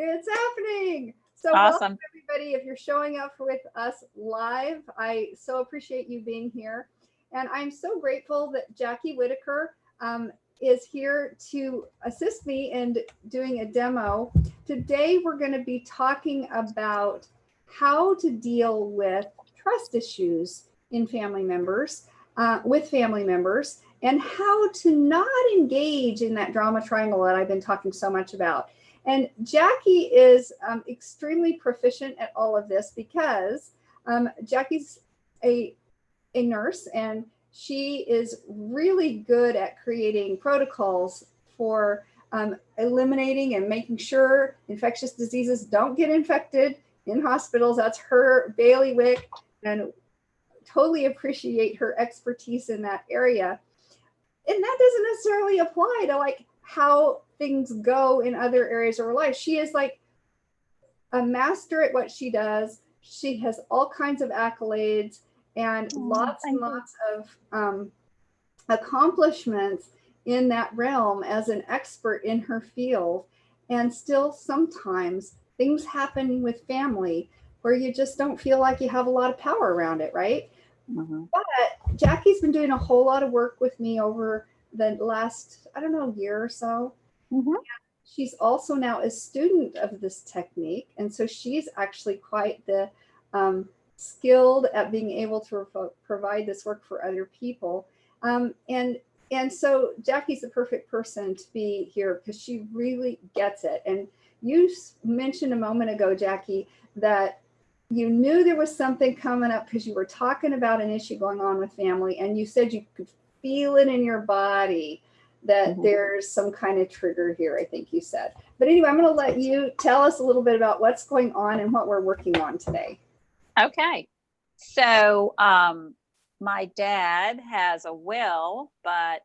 It's happening. So welcome Awesome. everybody. If you're showing up with us live, I so appreciate you being here. And I'm so grateful that Jackie Whitaker is here to assist me in doing a demo. Today, we're going to be talking about how to deal with trust issues in family members, with family members, and how to not engage in that drama triangle that I've been talking so much about. And Jackie is extremely proficient at all of this because Jackie's a nurse and she is really good at creating protocols for eliminating and making sure infectious diseases don't get infected in hospitals. That's her bailiwick, and totally appreciate her expertise in that area. And that doesn't necessarily apply to like how things go in other areas of her life. She is like a master at what she does. She has all kinds of accolades and lots and lots of accomplishments in that realm as an expert in her field. And still, sometimes things happen with family where you just don't feel like you have a lot of power around it, right? Mm-hmm. But Jackie's been doing a whole lot of work with me over the last, I don't know, year or so. Mm-hmm. She's also now a student of this technique. And so she's actually quite the skilled at being able to provide this work for other people. And so Jackie's the perfect person to be here because she really gets it. And you mentioned a moment ago, Jackie, that you knew there was something coming up because you were talking about an issue going on with family, and you said you could feel it in your body that there's some kind of trigger here, I think you said. But anyway, I'm going to let you tell us a little bit about what's going on and what we're working on today. Okay. So, my dad has a will, but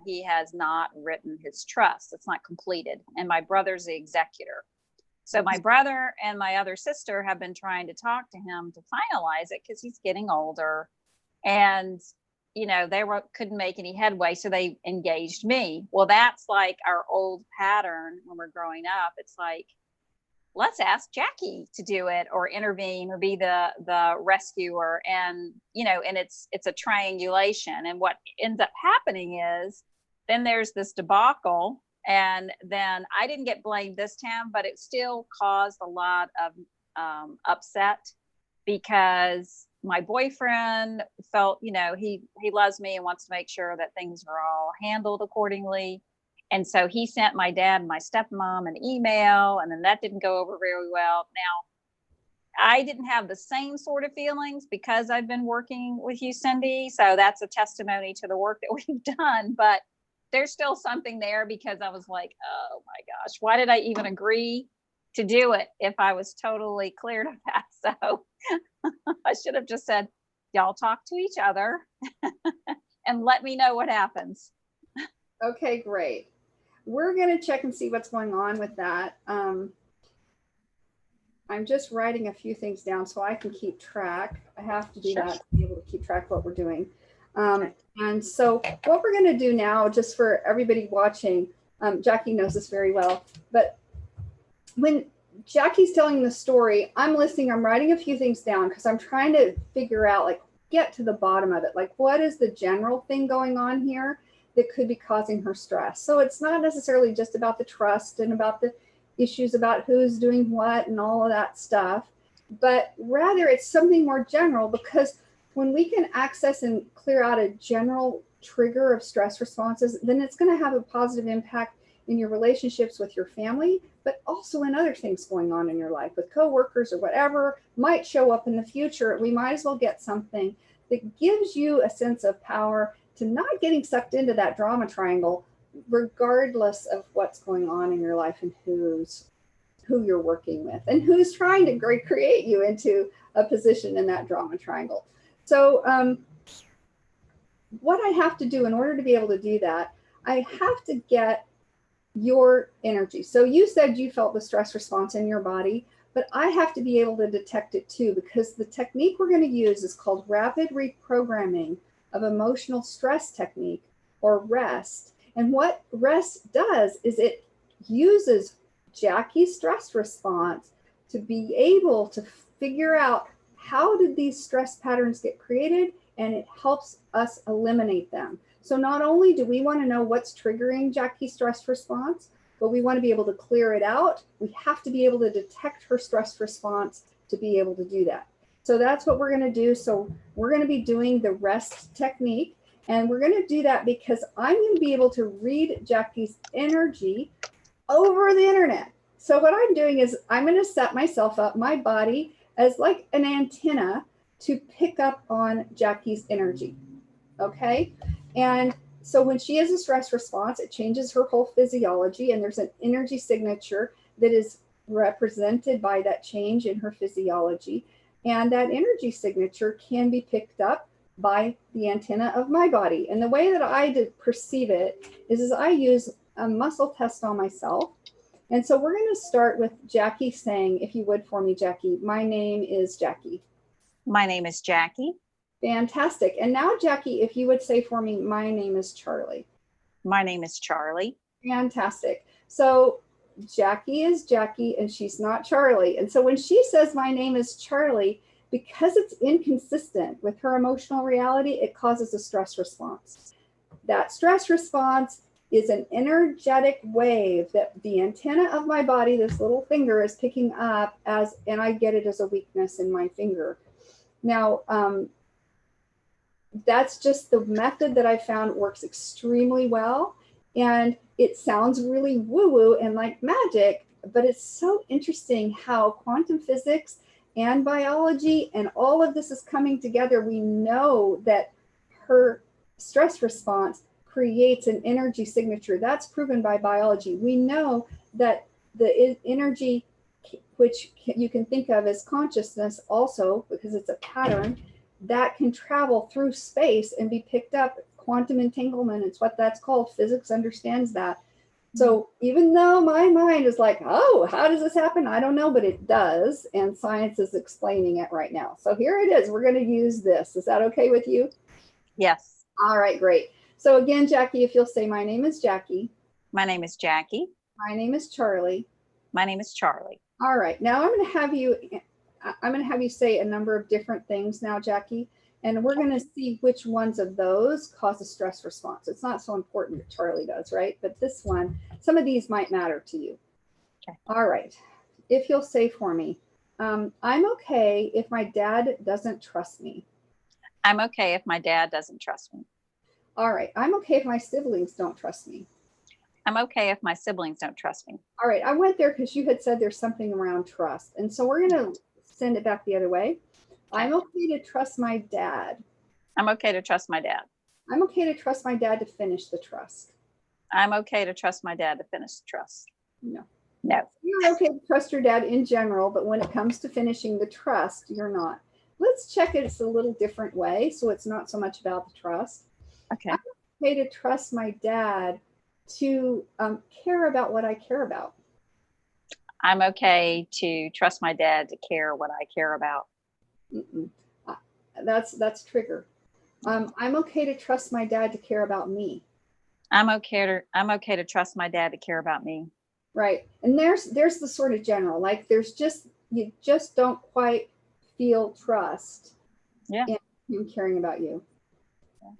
he has not written his trust. It's not completed. And my brother's the executor. So my brother and my other sister have been trying to talk to him to finalize it because he's getting older. And, you know, couldn't make any headway. So they engaged me. Well, that's like our old pattern when we're growing up. It's like, let's ask Jackie to do it or intervene or be the rescuer. And, you know, and it's a triangulation. And what ends up happening is then there's this debacle. And then I didn't get blamed this time, but it still caused a lot of upset because my boyfriend felt, you know, he loves me and wants to make sure that things are all handled accordingly. And so he sent my dad and my stepmom an email, and then that didn't go over very well. Now, I didn't have the same sort of feelings because I've been working with you, Cindy. So that's a testimony to the work that we've done. But there's still something there because I was like, oh my gosh, why did I even agree to do it if I was totally cleared of that? So I should have just said, y'all talk to each other and let me know what happens. Okay, great. We're going to check and see what's going on with that. I'm just writing a few things down so I can keep track. I have to do that to be able to keep track of what we're doing. And so what we're going to do now, just for everybody watching, Jackie knows this very well, but when Jackie's telling the story, I'm listening, I'm writing a few things down because I'm trying to figure out, like, get to the bottom of it. Like, what is the general thing going on here that could be causing her stress? So it's not necessarily just about the trust and about the issues about who's doing what and all of that stuff, but rather it's something more general, because when we can access and clear out a general trigger of stress responses, then it's going to have a positive impact in your relationships with your family, but also in other things going on in your life with coworkers or whatever might show up in the future. We might as well get something that gives you a sense of power to not getting sucked into that drama triangle, regardless of what's going on in your life and who you're working with and who's trying to create you into a position in that drama triangle. So what I have to do in order to be able to do that, I have to get your energy. So you said you felt the stress response in your body, but I have to be able to detect it too, because the technique we're going to use is called rapid reprogramming of emotional stress technique, or REST. And what REST does is it uses Jackie's stress response to be able to figure out how did these stress patterns get created, and it helps us eliminate them. So not only do we want to know what's triggering Jackie's stress response, but we want to be able to clear it out. We have to be able to detect her stress response to be able to do that. So that's what we're going to do. So we're going to be doing the rest technique, and we're going to do that because I'm going to be able to read Jackie's energy over the internet. So what I'm doing is I'm going to set myself up, my body, as like an antenna to pick up on Jackie's energy. Okay. And so when she has a stress response, it changes her whole physiology, and there's an energy signature that is represented by that change in her physiology. And that energy signature can be picked up by the antenna of my body. And the way that I perceive it is I use a muscle test on myself. And so we're going to start with Jackie saying, if you would for me, Jackie, my name is Jackie. My name is Jackie. Fantastic. And now, Jackie, if you would say for me, my name is Charlie. My name is Charlie. Fantastic. So Jackie is Jackie and she's not Charlie. And so when she says my name is Charlie, because it's inconsistent with her emotional reality, it causes a stress response. That stress response is an energetic wave that the antenna of my body, this little finger, is picking up as, and I get it as a weakness in my finger. Now, that's just the method that I found works extremely well. And it sounds really woo-woo and like magic, but it's so interesting how quantum physics and biology and all of this is coming together. We know that her stress response creates an energy signature. That's proven by biology. We know that the energy, which you can think of as consciousness also, because it's a pattern, that can travel through space and be picked up. Quantum entanglement, it's what that's called. Physics understands that. So even though my mind is like, oh, how does this happen? I don't know, but it does. And science is explaining it right now. So here it is. We're going to use this. Is that okay with you? Yes. All right, great. So again, Jackie, if you'll say, my name is Jackie. My name is Jackie. My name is Charlie. My name is Charlie. All right. Now I'm going to have you say a number of different things now, Jackie. And we're going to see which ones of those cause a stress response. It's not so important that Charlie does, right? But this one, some of these might matter to you. Okay. All right. If you'll say for me, I'm okay if my dad doesn't trust me. I'm okay if my dad doesn't trust me. All right. I'm okay if my siblings don't trust me. I'm okay if my siblings don't trust me. All right. I went there because you had said there's something around trust. And so we're going to send it back the other way. Okay. I'm okay to trust my dad. I'm okay to trust my dad. I'm okay to trust my dad to finish the trust. I'm okay to trust my dad to finish the trust. No. No. You're okay to trust your dad in general, but when it comes to finishing the trust, you're not. Let's check it a little different way, so it's not so much about the trust. Okay. I'm okay to trust my dad to care about what I care about. I'm okay to trust my dad to care what I care about. That's trigger. I'm okay to trust my dad to care about me. I'm okay to trust my dad to care about me. Right. And there's the sort of general, like you just don't quite feel trust in him caring about you.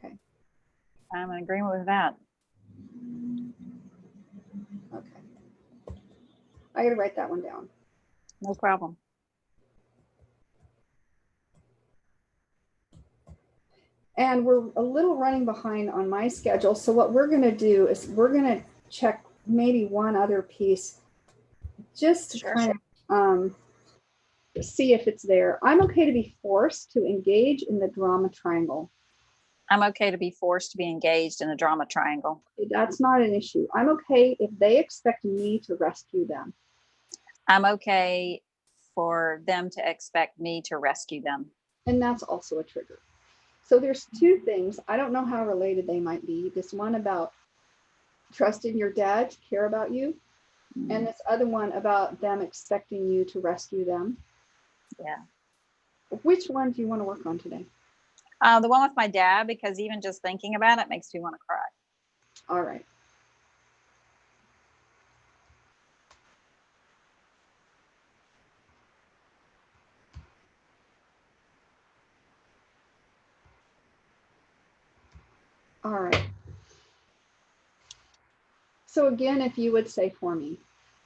Okay. I'm in agreement with that. Okay. I gotta write that one down. No problem. And we're a little running behind on my schedule. So what we're going to do is we're going to check maybe one other piece just to kind of see if it's there. I'm okay to be forced to engage in the drama triangle. I'm okay to be forced to be engaged in the drama triangle. That's not an issue. I'm okay if they expect me to rescue them. I'm okay for them to expect me to rescue them. And that's also a trigger. So there's two things. I don't know how related they might be. This one about trusting your dad to care about you, and this other one about them expecting you to rescue them. Yeah. Which one do you want to work on today? The one with my dad, because even just thinking about it makes me want to cry. All right. All right. So again, if you would say for me,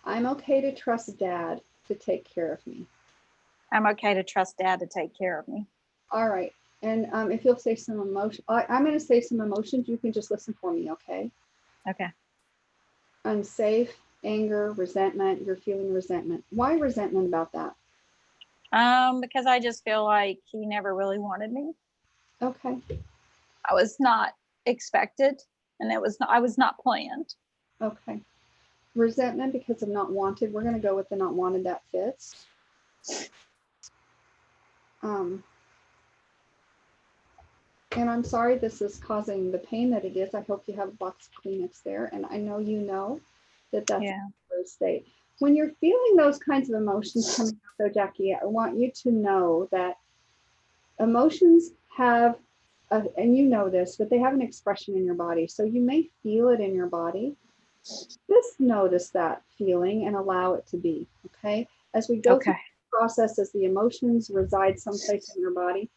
I'm okay to trust Dad to take care of me. I'm okay to trust Dad to take care of me. All right. And if you'll say some emotion, I'm going to say some emotions. You can just listen for me, okay? Okay. Unsafe, anger, resentment. You're feeling resentment. Why resentment about that? Because I just feel like he never really wanted me. Okay. I was not expected, and I was not planned. Okay. Resentment because of not wanted. We're going to go with the not wanted. That fits. And I'm sorry this is causing the pain that it is. I hope you have a box of Kleenex there. And I know you know that that's Yeah. a state. When you're feeling those kinds of emotions coming up, though, Jackie, I want you to know that emotions have, and you know this, but they have an expression in your body. So you may feel it in your body. Just notice that feeling and allow it to be, okay? As we go through the process, as the emotions reside someplace in your body,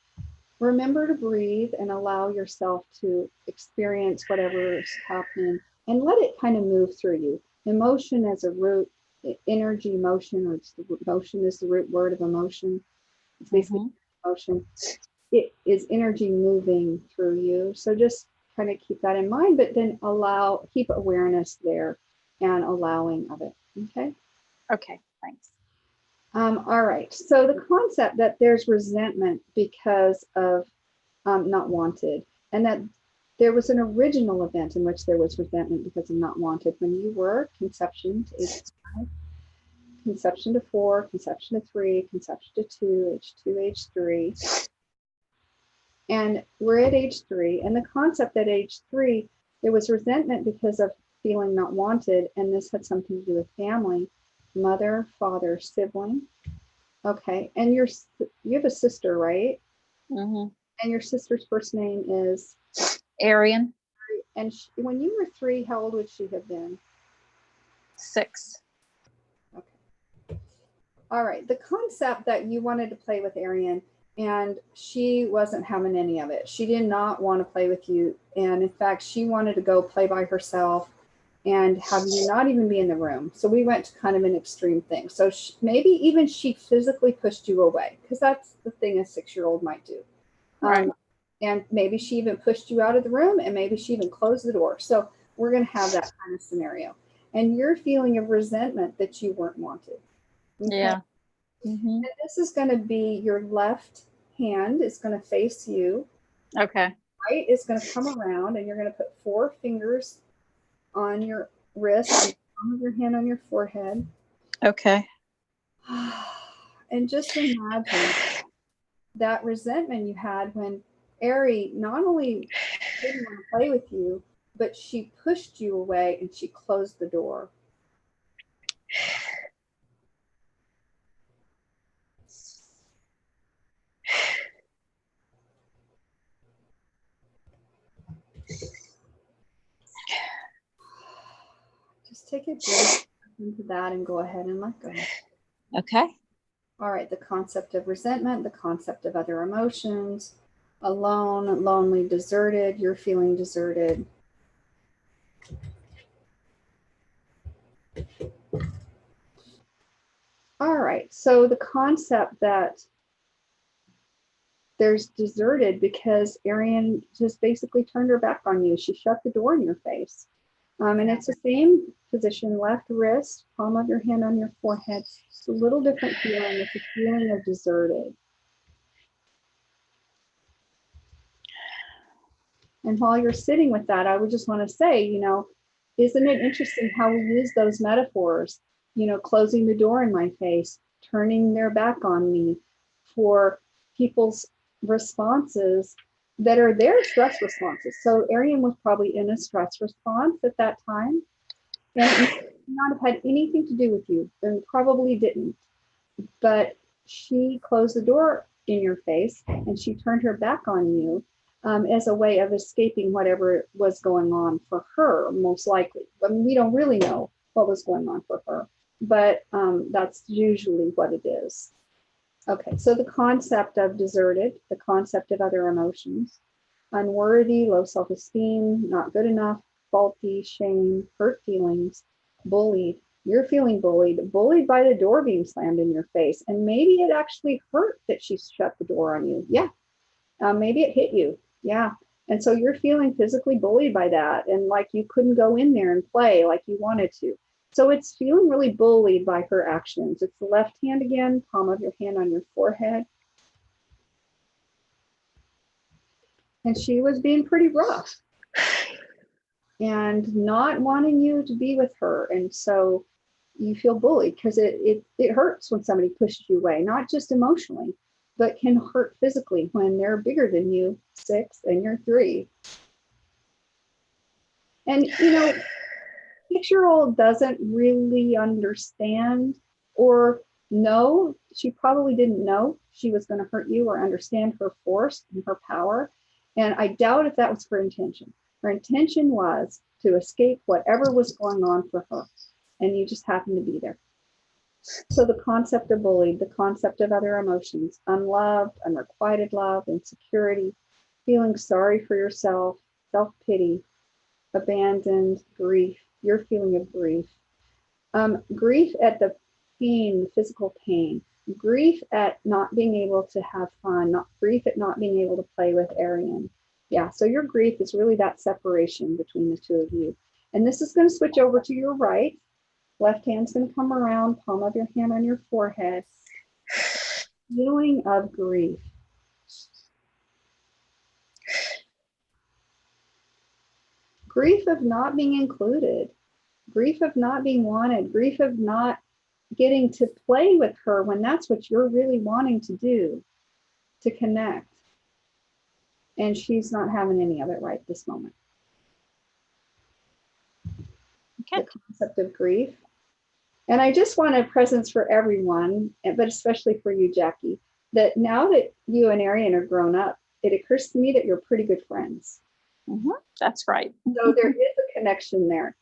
remember to breathe and allow yourself to experience whatever is happening and let it kind of move through you. Emotion as a root, energy, motion, or motion is the root word of emotion. It's basically emotion. It is energy moving through you. So just kind of keep that in mind, but then keep awareness there and allowing of it. Okay. Okay, thanks. All right. So the concept that there's resentment because of not wanted, and that there was an original event in which there was resentment because of not wanted when you were conception to age 5, conception to 4, conception to 3, conception to 2, age 2, age 3. And we're at age 3, and the concept at age 3, there was resentment because of feeling not wanted, and this had something to do with family, mother, father, sibling. Okay, and you have a sister, right? Mm-hmm. And your sister's first name is Arian. And when you were 3, how old would she have been? 6. Okay. All right. The concept that you wanted to play with Arian, and she wasn't having any of it. She did not want to play with you. And in fact, she wanted to go play by herself and have you not even be in the room. So we went to kind of an extreme thing. So maybe even she physically pushed you away, because that's the thing a 6-year-old might do. Right. And maybe she even pushed you out of the room, and maybe she even closed the door. So we're going to have that kind of scenario. And your feeling of resentment that you weren't wanted. Okay? Yeah. Mm-hmm. And this is going to be your left hand is going to face you. Okay. Right is going to come around, and you're going to put 4 fingers on your wrist and the palm of your hand on your forehead. Okay. And just imagine that resentment you had when Ari not only didn't want to play with you, but she pushed you away and she closed the door. Just take a breath into that and go ahead and let go. Okay. All right, the concept of resentment, the concept of other emotions, alone, lonely, deserted, you're feeling deserted. All right, so the concept that there's deserted because Arian just basically turned her back on you. She shut the door in your face. And it's the same position, left wrist, palm of your hand on your forehead. It's a little different feeling. It's a feeling of deserted. And while you're sitting with that, I would just want to say, isn't it interesting how we use those metaphors, closing the door in my face, turning their back on me, for people's responses that are their stress responses. So Arian was probably in a stress response at that time, and it may not have had anything to do with you, and probably didn't. But she closed the door in your face and she turned her back on you as a way of escaping whatever was going on for her, most likely. I mean, we don't really know what was going on for her, but that's usually what it is. Okay, so the concept of deserted, the concept of other emotions, unworthy, low self-esteem, not good enough, faulty, shame, hurt feelings, bullied. You're feeling bullied by the door being slammed in your face. And maybe it actually hurt that she shut the door on you. Yeah. Maybe it hit you. Yeah. And so you're feeling physically bullied by that. And like you couldn't go in there and play like you wanted to. So it's feeling really bullied by her actions. It's the left hand again, palm of your hand on your forehead. And she was being pretty rough and not wanting you to be with her. And so you feel bullied because it hurts when somebody pushes you away, not just emotionally, but can hurt physically when they're bigger than you, 6 and you're 3. And, you know, 6-year-old doesn't really understand or know. She probably didn't know she was going to hurt you or understand her force and her power. And I doubt if that was her intention. Her intention was to escape whatever was going on for her. And you just happened to be there. So the concept of bullied, the concept of other emotions, unloved, unrequited love, insecurity, feeling sorry for yourself, self-pity, abandoned, grief, your feeling of grief. Grief at the pain, physical pain, grief at not being able to have fun, grief at not being able to play with Arian. Yeah, so your grief is really that separation between the two of you. And this is going to switch over to your right. Left hand's going to come around, palm of your hand on your forehead. Feeling of grief. Grief of not being included, grief of not being wanted, grief of not getting to play with her when that's what you're really wanting to do, to connect. And she's not having any of it right this moment. Okay. The concept of grief. And I just want a presence for everyone, but especially for you, Jackie, that now that you and Arian are grown up, it occurs to me that you're pretty good friends. Mm-hmm. That's right. So there is a connection there.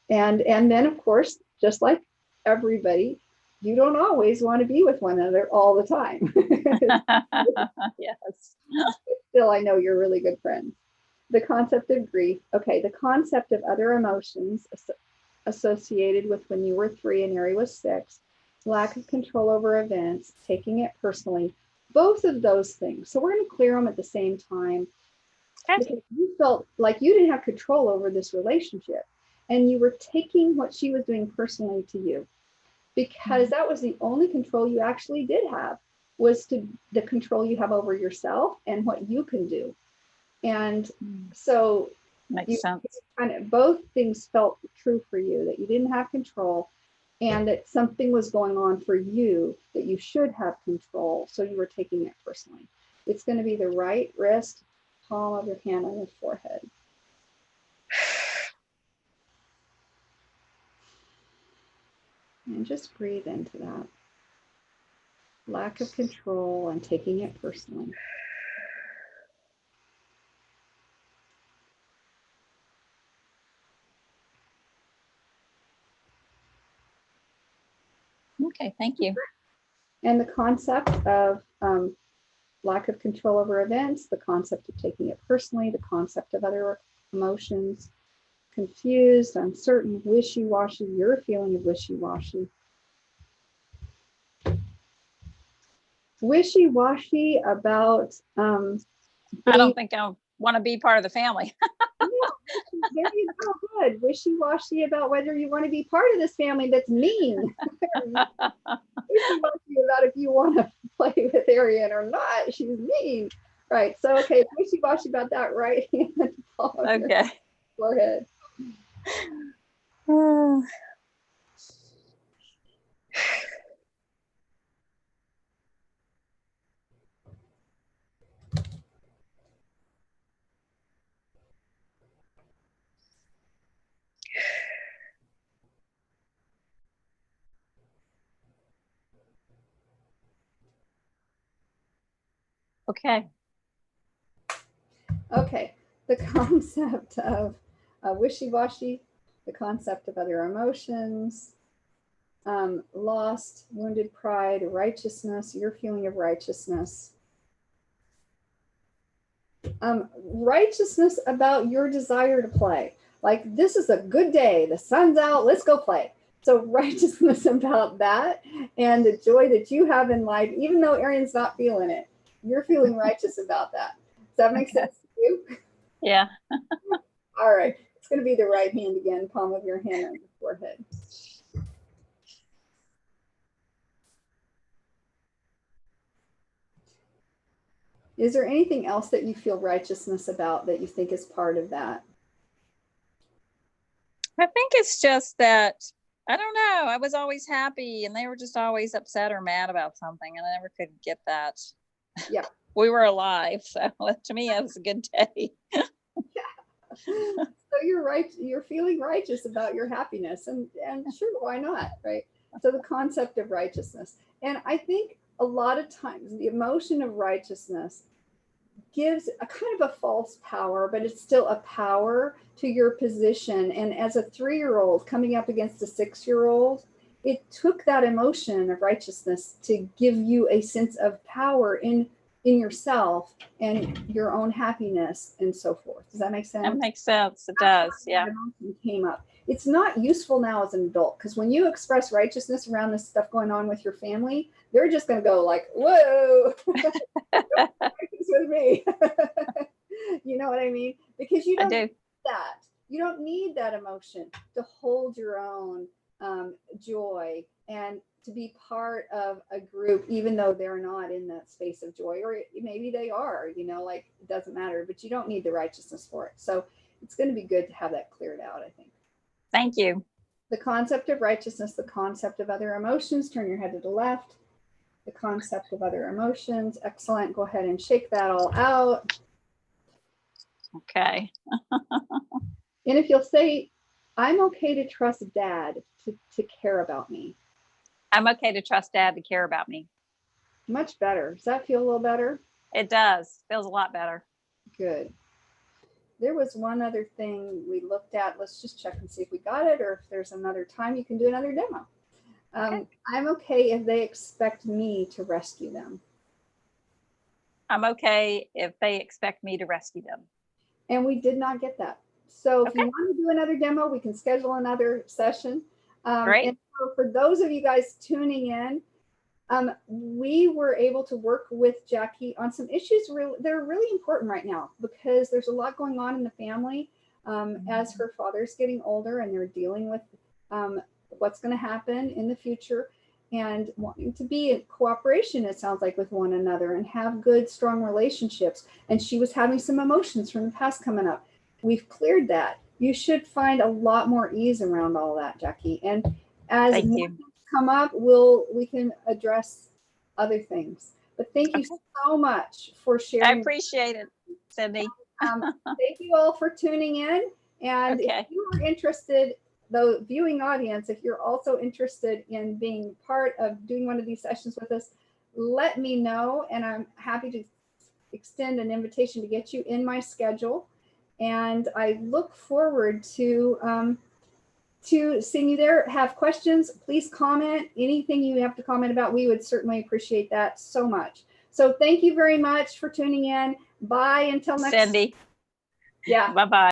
And then, of course, just like everybody, you don't always want to be with one another all the time. Yes. Still, I know you're really good friends. The concept of grief. Okay, the concept of other emotions associated with when you were 3 and Ari was 6, lack of control over events, taking it personally, both of those things. So we're going to clear them at the same time. Okay. Because you felt like you didn't have control over this relationship and you were taking what she was doing personally to you, because that was the only control you actually did have, was to the control you have over yourself and what you can do. And so makes sense. Kind of both things felt true for you, that you didn't have control and that something was going on for you that you should have control. So you were taking it personally. It's going to be the right wrist, palm of your hand on your forehead. And just breathe into that. Lack of control and taking it personally. Okay, thank you. And the concept of lack of control over events, the concept of taking it personally, the concept of other emotions, confused, uncertain, wishy-washy, your feeling of wishy-washy. Wishy-washy about I don't think I want to be part of the family. yeah, there you go, good. Wishy-washy about whether you want to be part of this family that's mean. Wishy-washy about if you want to play with Arian or not. She's mean. Right. So okay, wishy-washy about that right hand. Okay. Forehead. Okay. Okay. The concept of wishy-washy, the concept of other emotions, lost, wounded pride, righteousness, your feeling of righteousness. Righteousness about your desire to play. Like, this is a good day. The sun's out. Let's go play. So righteousness about that and the joy that you have in life, even though Aaron's not feeling it, you're feeling righteous about that. Does that make sense to you? Yeah. All right. It's going to be the right hand again, palm of your hand on your forehead. Is there anything else that you feel righteousness about that you think is part of that? I think it's just that, I don't know, I was always happy and they were just always upset or mad about something, and I never could get that. Yeah. We were alive, so to me it was a good day. So you're right, you're feeling righteous about your happiness, and sure, why not, right? So the concept of righteousness. And I think a lot of times the emotion of righteousness gives a kind of a false power, but it's still a power to your position. And as a 3-year-old coming up against a 6-year-old, it took that emotion of righteousness to give you a sense of power in yourself and your own happiness and so forth. Does that make sense? That makes sense. It does. Yeah. Came up. It's not useful now as an adult, because when you express righteousness around this stuff going on with your family, they're just going to go like, whoa, with me. You know what I mean? Because you don't need that. You don't need that emotion to hold your own joy and to be part of a group, even though they're not in that space of joy, or maybe they are, you know, like, it doesn't matter, but you don't need the righteousness for it. So it's going to be good to have that cleared out, I think. Thank you. The concept of righteousness, the concept of other emotions, turn your head to the left. The concept of other emotions. Excellent. Go ahead and shake that all out. Okay. And if you'll say, I'm okay to trust Dad to care about me. I'm okay to trust Dad to care about me. Much better. Does that feel a little better? It does. Feels a lot better. Good. There was one other thing we looked at. Let's just check and see if we got it, or if there's another time you can do another demo. Okay. I'm okay if they expect me to rescue them. I'm okay if they expect me to rescue them. And we did not get that. So if you want to do another demo, we can schedule another session. Great. And so for those of you guys tuning in, we were able to work with Jackie on some issues that are really important right now, because there's a lot going on in the family as her father's getting older, and they're dealing with what's going to happen in the future, and wanting to be in cooperation, it sounds like, with one another and have good, strong relationships. And she was having some emotions from the past coming up. We've cleared that. You should find a lot more ease around all that, Jackie. And as more things come up, we can address other things. But thank you so much for sharing. I appreciate it, Cindy. Thank you all for tuning in. And if you are interested, the viewing audience, if you're also interested in being part of doing one of these sessions with us, let me know, and I'm happy to extend an invitation to get you in my schedule. And I look forward to seeing you there. Have questions, please comment. Anything you have to comment about, we would certainly appreciate that so much. So thank you very much for tuning in. Bye until next. Cindy. Yeah. Bye-bye.